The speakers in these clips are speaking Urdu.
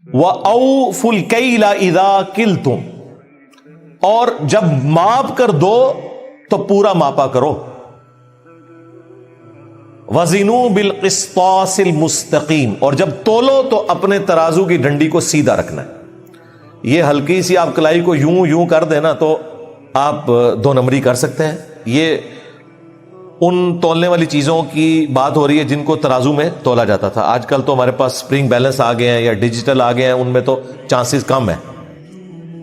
وَأَوْفُوا الْكَيْلَ إِذَا كِلْتُمْ، اور جب ماپ کر دو تو پورا ماپا کرو. وَزِنُوا بِالْقِسْطَاسِ الْمُسْتَقِيمِ، اور جب تولو تو اپنے ترازو کی ڈنڈی کو سیدھا رکھنا ہے. یہ ہلکی سی آپ کلائی کو یوں کر دینا تو آپ 2 نمبری کر سکتے ہیں. یہ ان تولنے والی چیزوں کی بات ہو رہی ہے جن کو ترازو میں تولا جاتا تھا. آج کل تو ہمارے پاس سپرنگ بیلنس آ گئے ہیں یا ڈیجیٹل آ گئے ہیں، ان میں تو چانسز کم ہیں،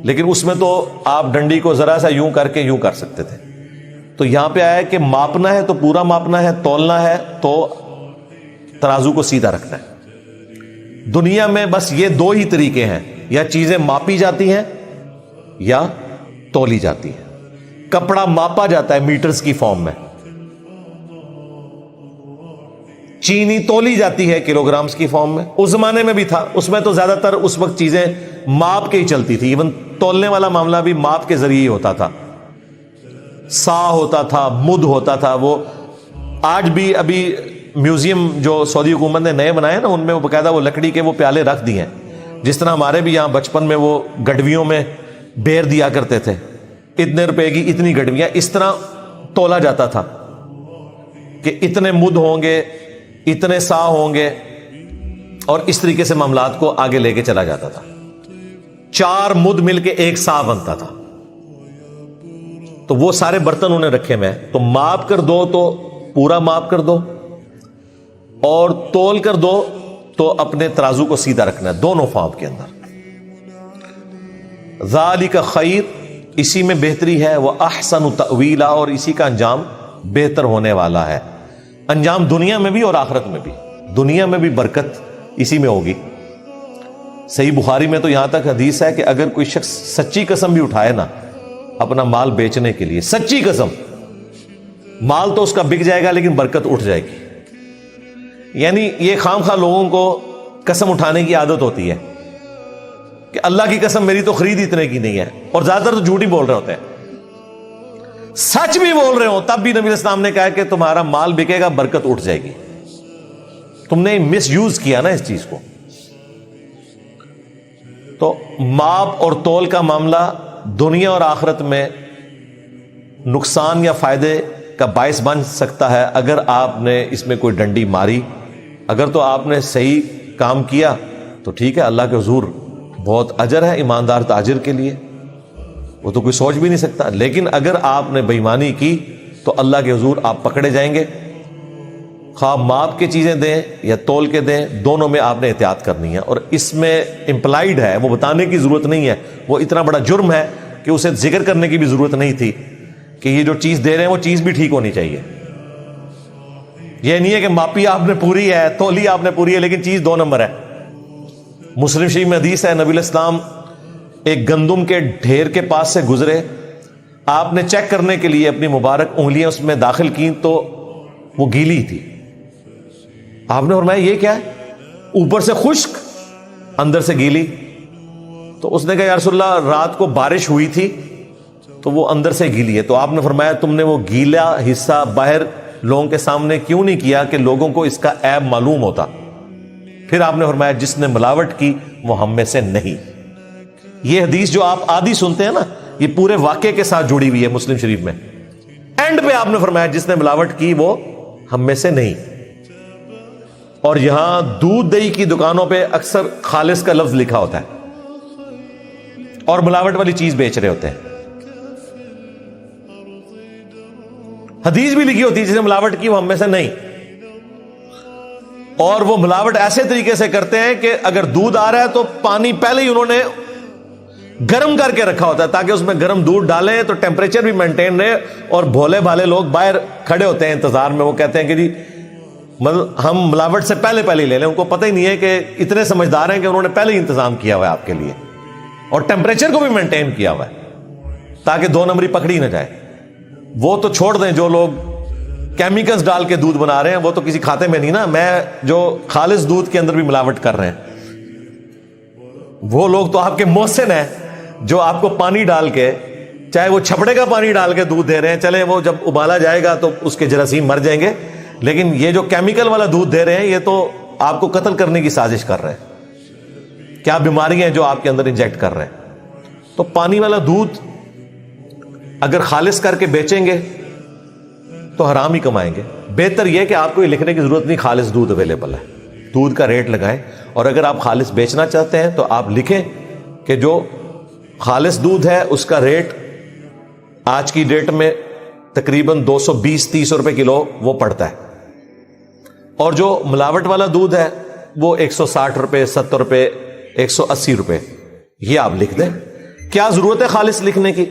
لیکن اس میں تو آپ ڈنڈی کو ذرا سا یوں کر کے یوں کر سکتے تھے. تو یہاں پہ آیا کہ ماپنا ہے تو پورا ماپنا ہے، تولنا ہے تو ترازو کو سیدھا رکھنا ہے. دنیا میں بس یہ 2 ہی طریقے ہیں، یا چیزیں ماپی جاتی ہیں یا تولی جاتی ہیں. کپڑا ماپا جاتا ہے میٹرز کی فارم میں، چینی تولی جاتی ہے کلوگرامز کی فارم میں. اس زمانے میں بھی تھا، اس میں تو زیادہ تر اس وقت چیزیں ماپ کے ہی چلتی تھی. ایون تولنے والا معاملہ بھی ماپ کے ذریعے ہی ہوتا تھا. سا ہوتا تھا، مد ہوتا تھا. وہ آج بھی ابھی میوزیم جو سعودی حکومت نے نئے بنائے نا، ان میں وہ باقاعدہ وہ لکڑی کے وہ پیالے رکھ دیے ہیں. جس طرح ہمارے بھی یہاں بچپن میں وہ گڈویوں میں بیر دیا کرتے تھے، اتنے روپے کی اتنی گڈویاں، اس طرح تولا جاتا تھا کہ اتنے مد ہوں گے، اتنے سا ہوں گے، اور اس طریقے سے معاملات کو آگے لے کے چلا جاتا تھا. 4 مد مل کے 1 سا بنتا تھا. تو وہ سارے برتن انہیں رکھے ہوئے ہیں. تو ماپ کر دو تو پورا ماپ کر دو، اور تول کر دو تو اپنے ترازو کو سیدھا رکھنا ہے دونوں فارم کے اندر. ذالک خیر، اسی میں بہتری ہے. وہ احسن تأویلا، اور اسی کا انجام بہتر ہونے والا ہے. انجام دنیا میں بھی اور آخرت میں بھی. دنیا میں بھی برکت اسی میں ہوگی. صحیح بخاری میں تو یہاں تک حدیث ہے کہ اگر کوئی شخص سچی قسم بھی اٹھائے نا اپنا مال بیچنے کے لیے، سچی قسم، مال تو اس کا بک جائے گا لیکن برکت اٹھ جائے گی. یعنی یہ خام خواہ لوگوں کو قسم اٹھانے کی عادت ہوتی ہے کہ اللہ کی قسم میری تو خرید اتنے کی نہیں ہے، اور زیادہ تر تو جھوٹ ہی بول رہے ہوتے ہیں. سچ بھی بول رہے ہو تب بھی نبی علیہ السلام نے کہا کہ تمہارا مال بکے گا، برکت اٹھ جائے گی. تم نے مس یوز کیا نا اس چیز کو. تو ماپ اور تول کا معاملہ دنیا اور آخرت میں نقصان یا فائدے کا باعث بن سکتا ہے اگر آپ نے اس میں کوئی ڈنڈی ماری. اگر تو آپ نے صحیح کام کیا تو ٹھیک ہے، اللہ کے حضور بہت اجر ہے ایماندار تاجر کے لیے، وہ تو کوئی سوچ بھی نہیں سکتا. لیکن اگر آپ نے بے ایمانی کی تو اللہ کے حضور آپ پکڑے جائیں گے. خواہ ماپ کے چیزیں دیں یا تول کے دیں، دونوں میں آپ نے احتیاط کرنی ہے. اور اس میں امپلائیڈ ہے، وہ بتانے کی ضرورت نہیں ہے، وہ اتنا بڑا جرم ہے کہ اسے ذکر کرنے کی بھی ضرورت نہیں تھی کہ یہ جو چیز دے رہے ہیں وہ چیز بھی ٹھیک ہونی چاہیے. یہ نہیں ہے کہ ماپی آپ نے پوری ہے، تولی آپ نے پوری ہے، لیکن چیز 2 نمبر ہے. مسلم شریف میں حدیث ہے، نبی علیہ السلام ایک گندم کے ڈھیر کے پاس سے گزرے. آپ نے چیک کرنے کے لیے اپنی مبارک انگلیاں اس میں داخل کی تو وہ گیلی تھی. آپ نے فرمایا یہ کیا ہے؟ اوپر سے خشک اندر سے گیلی. تو اس نے کہا یا رسول اللہ رات کو بارش ہوئی تھی تو وہ اندر سے گیلی ہے. تو آپ نے فرمایا تم نے وہ گیلا حصہ باہر لوگوں کے سامنے کیوں نہیں کیا کہ لوگوں کو اس کا عیب معلوم ہوتا. پھر آپ نے فرمایا جس نے ملاوٹ کی وہ ہم میں سے نہیں. یہ حدیث جو آپ آدھی سنتے ہیں نا، یہ پورے واقعے کے ساتھ جڑی ہوئی ہے مسلم شریف میں. اینڈ پہ آپ نے فرمایا جس نے ملاوٹ کی وہ ہم میں سے نہیں. اور یہاں دودھ دہی کی دکانوں پہ اکثر خالص کا لفظ لکھا ہوتا ہے اور ملاوٹ والی چیز بیچ رہے ہوتے ہیں. حدیث بھی لکھی ہوتی ہے جس نے ملاوٹ کی وہ ہم میں سے نہیں. اور وہ ملاوٹ ایسے طریقے سے کرتے ہیں کہ اگر دودھ آ رہا ہے تو پانی پہلے ہی انہوں نے گرم کر کے رکھا ہوتا ہے تاکہ اس میں گرم دودھ ڈالیں تو ٹیمپریچر بھی مینٹین رہے. اور بھولے بھالے لوگ باہر کھڑے ہوتے ہیں انتظار میں، وہ کہتے ہیں کہ جی ہم ملاوٹ سے پہلے ہی لے لیں. ان کو پتہ ہی نہیں ہے کہ اتنے سمجھدار ہیں کہ انہوں نے پہلے ہی انتظام کیا ہوا ہے آپ کے لیے، اور ٹیمپریچر کو بھی مینٹین کیا ہوا ہے تاکہ 2 نمبری پکڑی نہ جائے. وہ تو چھوڑ دیں جو لوگ کیمیکلز ڈال کے دودھ بنا رہے ہیں، وہ تو کسی کھاتے میں نہیں نا. میں جو خالص دودھ کے اندر بھی ملاوٹ کر رہے ہیں، وہ لوگ تو آپ کے محسن ہیں جو آپ کو پانی ڈال کے، چاہے وہ چھپڑے کا پانی ڈال کے دودھ دے رہے ہیں. چلے وہ جب ابالا جائے گا تو اس کے جراثیم مر جائیں گے، لیکن یہ جو کیمیکل والا دودھ دے رہے ہیں یہ تو آپ کو قتل کرنے کی سازش کر رہے ہیں. کیا بیماریاں ہیں جو آپ کے اندر انجیکٹ کر رہے ہیں. تو پانی والا دودھ اگر خالص کر کے بیچیں گے تو حرام ہی کمائیں گے. بہتر یہ کہ آپ کو یہ لکھنے کی ضرورت نہیں خالص دودھ اویلیبل ہے, دودھ کا ریٹ لگائیں, اور اگر آپ خالص بیچنا چاہتے ہیں تو آپ لکھیں کہ جو خالص دودھ ہے اس کا ریٹ آج کی ڈیٹ میں تقریباً 220-30 روپے کلو وہ پڑتا ہے, اور جو ملاوٹ والا دودھ ہے وہ 160 روپے, 70 روپے, 180 روپے, یہ آپ لکھ دیں. کیا ضرورت ہے خالص لکھنے کی؟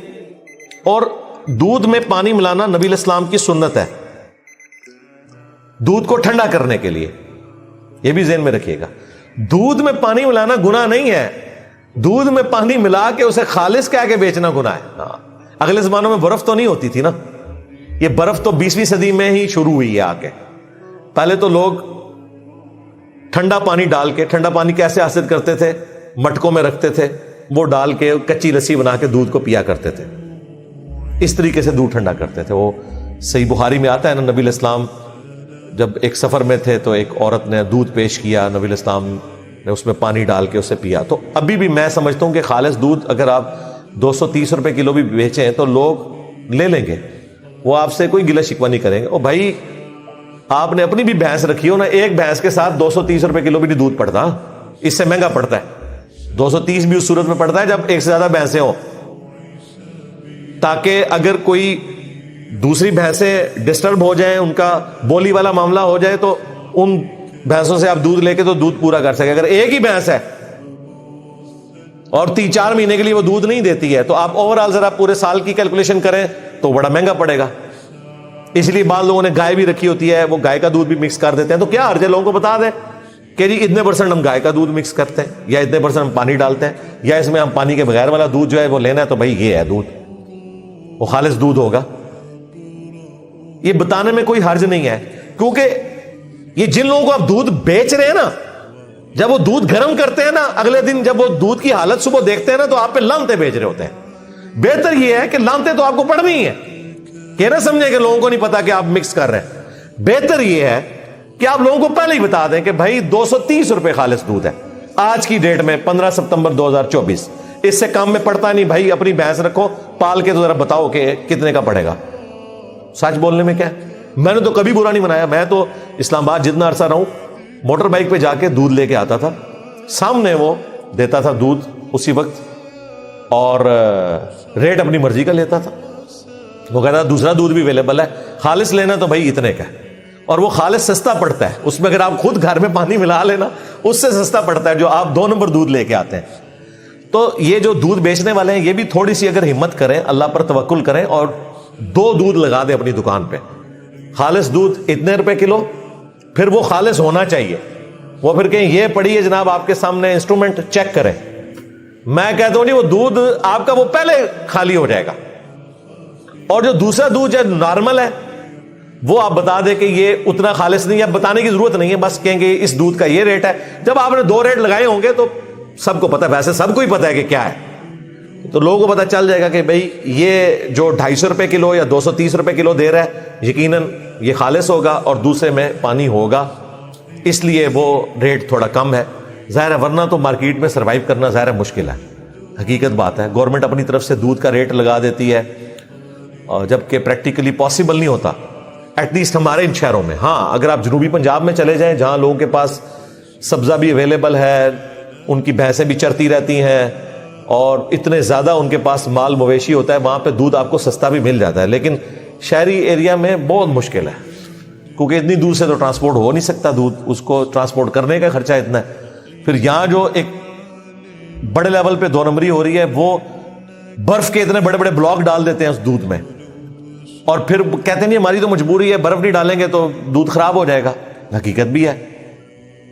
اور دودھ میں پانی ملانا نبی علیہ السلام کی سنت ہے دودھ کو ٹھنڈا کرنے کے لیے, یہ بھی ذہن میں رکھیے گا. دودھ میں پانی ملانا گناہ نہیں ہے, دودھ میں پانی ملا کے اسے خالص کہہ کے بیچنا گناہ ہے. اگلے زمانوں میں برف تو نہیں ہوتی تھی نا, یہ برف تو 20ویں صدی میں ہی شروع ہوئی ہے آ کے. پہلے تو لوگ ٹھنڈا پانی ڈال کے, ٹھنڈا پانی کیسے حاصل کرتے تھے, مٹکوں میں رکھتے تھے, وہ ڈال کے کچی لسی بنا کے دودھ کو پیا کرتے تھے, اس طریقے سے دودھ ٹھنڈا کرتے تھے. وہ صحیح بخاری میں آتا ہے نا, نبی علیہ السلام جب ایک سفر میں تھے تو ایک عورت نے دودھ پیش کیا, نبی علیہ السلام نے اس میں پانی ڈال کے اسے پیا. تو ابھی بھی میں سمجھتا ہوں کہ خالص دودھ اگر آپ 230 روپے کلو بھی بیچیں تو لوگ لے لیں گے, وہ آپ سے کوئی گلہ شکوہ نہیں کریں گے. اور بھائی آپ نے اپنی بھی بھینس رکھی ہو نا, ایک بھینس کے ساتھ 230 روپے کلو بھی نہیں دودھ پڑتا, اس سے مہنگا پڑتا ہے. 230 بھی اس صورت میں پڑتا ہے جب ایک سے زیادہ بھینسیں ہوں, تاکہ اگر کوئی دوسری بھینسیں ڈسٹرب ہو جائیں, ان کا بولی والا معاملہ ہو جائے, تو ان بھینسوں سے آپ دودھ لے کے تو دودھ پورا کر سکے. اگر ایک ہی بھینس ہے اور 3-4 مہینے کے لیے وہ دودھ نہیں دیتی ہے تو آپ اوور آل ذرا پورے سال کی کیلکولیشن کریں تو بڑا مہنگا پڑے گا. اس لیے بعض لوگوں نے گائے بھی رکھی ہوتی ہے, وہ گائے کا دودھ بھی مکس کر دیتے ہیں. تو کیا حرج ہے, لوگوں کو بتا دیں کہ جی اتنے % ہم گائے کا دودھ مکس کرتے ہیں, یا اتنے % ہم پانی ڈالتے ہیں, یا اس میں ہم پانی کے بغیر والا دودھ جو ہے وہ لینا ہے, تو بھائی یہ ہے دودھ, وہ خالص دودھ ہوگا. یہ بتانے میں کوئی حرج نہیں ہے, کیونکہ یہ جن لوگوں کو آپ دودھ بیچ رہے ہیں نا, جب وہ دودھ گرم کرتے ہیں نا, اگلے دن جب وہ دودھ کی حالت صبح دیکھتے ہیں نا, تو آپ پہ لانتے بھیج رہے ہوتے ہیں. بہتر یہ ہے کہ لانتے تو آپ کو پڑھنی ہی ہے, کہ نہ سمجھے کہ لوگوں کو نہیں پتا کہ آپ مکس کر رہے ہیں. بہتر یہ ہے کہ آپ لوگوں کو پہلے ہی بتا دیں کہ بھائی 230 روپے خالص دودھ ہے آج کی ڈیٹ میں 15 ستمبر 2024, اس سے کام میں پڑتا نہیں. بھائی اپنی بھینس رکھو پال کے, تو ذرا بتاؤ کہ کتنے کا پڑے گا. سچ بولنے میں کیا ہے, میں نے تو کبھی برا نہیں منایا. میں تو اسلام آباد جتنا عرصہ رہوں, موٹر بائک پہ جا کے دودھ لے کے آتا تھا, سامنے وہ دیتا تھا دودھ اسی وقت, اور ریٹ اپنی مرضی کا لیتا تھا. وہ کہتا تھا دوسرا دودھ بھی اویلیبل ہے, خالص لینا تو بھائی اتنے کا ہے, اور وہ خالص سستا پڑتا ہے. اس میں اگر آپ خود گھر میں پانی ملا لینا, اس سے سستا پڑتا ہے جو آپ 2 نمبر دودھ لے کے آتے ہیں. تو یہ جو دودھ بیچنے والے ہیں, یہ بھی تھوڑی سی اگر ہمت کریں, اللہ پر توکل کریں, اور 2 دودھ لگا دیں اپنی دکان پہ. خالص دودھ اتنے روپے کلو, پھر وہ خالص ہونا چاہیے. وہ پھر کہیں یہ پڑی ہے جناب آپ کے سامنے انسٹرومنٹ, چیک کریں. میں کہتا ہوں نہیں, وہ دودھ آپ کا وہ پہلے خالی ہو جائے گا. اور جو دوسرا دودھ ہے نارمل ہے, وہ آپ بتا دیں کہ یہ اتنا خالص نہیں ہے, بتانے کی ضرورت نہیں ہے, بس کہیں گے اس دودھ کا یہ ریٹ ہے. جب آپ نے 2 ریٹ لگائے ہوں گے تو سب کو پتا ہے, ویسے سب کو ہی پتا ہے کہ کیا ہے, تو لوگوں کو پتا چل جائے گا کہ بھئی یہ جو 250 روپے کلو یا 230 روپے کلو دے رہا ہے یقیناً یہ خالص ہوگا اور دوسرے میں پانی ہوگا, اس لیے وہ ریٹ تھوڑا کم ہے. ظاہر ہے ورنہ تو مارکیٹ میں سروائیو کرنا ظاہر ہے مشکل ہے, حقیقت بات ہے. گورنمنٹ اپنی طرف سے دودھ کا ریٹ لگا دیتی ہے, اور جبکہ پریکٹیکلی پاسبل نہیں ہوتا, ایٹ لیسٹ ہمارے ان شہروں میں. ہاں اگر آپ جنوبی پنجاب میں چلے جائیں جہاں لوگوں کے پاس سبزہ بھی اویلیبل ہے, ان کی بھینسیں بھی چرتی رہتی ہیں, اور اتنے زیادہ ان کے پاس مال مویشی ہوتا ہے, وہاں پہ دودھ آپ کو سستا بھی مل جاتا ہے. لیکن شہری ایریا میں بہت مشکل ہے, کیونکہ اتنی دور سے تو ٹرانسپورٹ ہو نہیں سکتا دودھ, اس کو ٹرانسپورٹ کرنے کا خرچہ اتنا ہے. پھر یہاں جو ایک بڑے لیول پہ 2 نمبری ہو رہی ہے, وہ برف کے اتنے بڑے بڑے بلاک ڈال دیتے ہیں اس دودھ میں, اور پھر کہتے نہیں ہماری تو مجبوری ہے, برف نہیں ڈالیں گے تو دودھ خراب ہو جائے گا. حقیقت بھی ہے.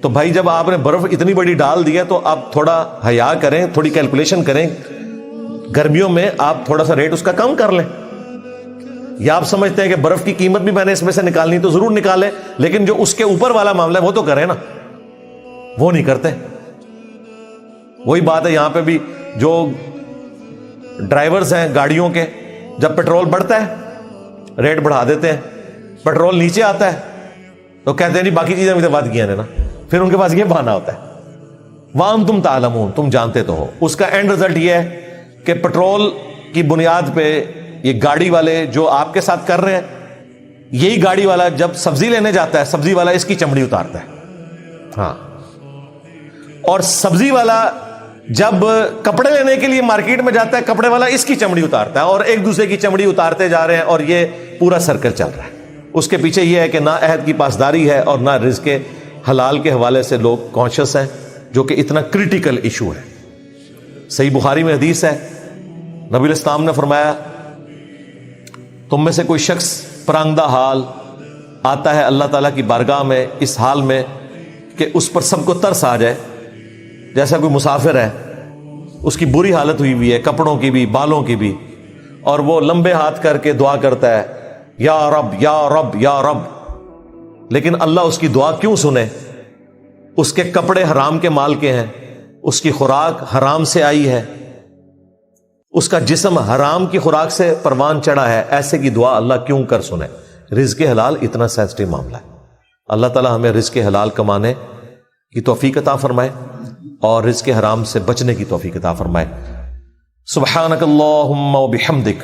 تو بھائی جب آپ نے برف اتنی بڑی ڈال دی ہے تو آپ تھوڑا حیا کریں, تھوڑی کیلکولیشن کریں. گرمیوں میں آپ تھوڑا سا ریٹ اس کا کم کر لیں, یا آپ سمجھتے ہیں کہ برف کی قیمت بھی میں نے اس میں سے نکالنی تو ضرور نکالیں, لیکن جو اس کے اوپر والا معاملہ ہے وہ تو کریں نا, وہ نہیں کرتے. وہی بات ہے یہاں پہ بھی, جو ڈرائیورز ہیں گاڑیوں کے, جب پیٹرول بڑھتا ہے ریٹ بڑھا دیتے ہیں, پیٹرول نیچے آتا ہے تو کہتے ہیں نہیں باقی چیزیں بھی تو بات کیا ہے نا, پھر ان کے پاس یہ بہانہ ہوتا ہے. وَأَنْتُمْ تَعْلَمُونَ، تم جانتے تو ہو۔ اس کا اینڈ رزلٹ یہ ہے کہ پیٹرول کی بنیاد پہ یہ گاڑی والے جو آپ کے ساتھ کر رہے ہیں، یہی گاڑی والا جب سبزی لینے جاتا ہے، سبزی والا اس کی چمڑی اتارتا ہے، ہاں، اور سبزی والا جب کپڑے لینے کے لیے مارکیٹ میں جاتا ہے، کپڑے والا اس کی چمڑی اتارتا ہے، اور ایک دوسرے کی چمڑی اتارتے جا رہے ہیں، اور یہ پورا سرکل چل رہا ہے۔ اس کے پیچھے یہ ہے کہ نہ عہد کی پاسداری ہے اور نہ رزق حلال کے حوالے سے لوگ کانشیس ہیں، جو کہ اتنا کریٹیکل ایشو ہے۔ صحیح بخاری میں حدیث ہے، نبی الاسلام نے فرمایا تم میں سے کوئی شخص پرانگدہ حال آتا ہے اللہ تعالیٰ کی بارگاہ میں اس حال میں کہ اس پر سب کو ترس آ جائے، جیسا کوئی مسافر ہے، اس کی بری حالت ہوئی ہوئی ہے، کپڑوں کی بھی بالوں کی بھی، اور وہ لمبے ہاتھ کر کے دعا کرتا ہے یا رب یا رب یا رب، لیکن اللہ اس کی دعا کیوں سنے؟ اس کے کپڑے حرام کے مال کے ہیں، اس کی خوراک حرام سے آئی ہے، اس کا جسم حرام کی خوراک سے پروان چڑھا ہے، ایسے کی دعا اللہ کیوں کر سنے؟ رزق حلال اتنا سینسٹیو معاملہ ہے۔ اللہ تعالیٰ ہمیں رزق حلال کمانے کی توفیق عطا فرمائے اور رزق حرام سے بچنے کی توفیق عطا فرمائے۔ سبحانک اللہم و بحمدک،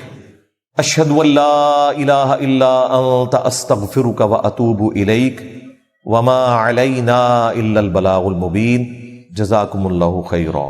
اشہد ان لا الہ الا انت، استغفرک و اتوب الیک، وما علینا الا البلاغ المبین۔ جزاکم اللہ خیرا۔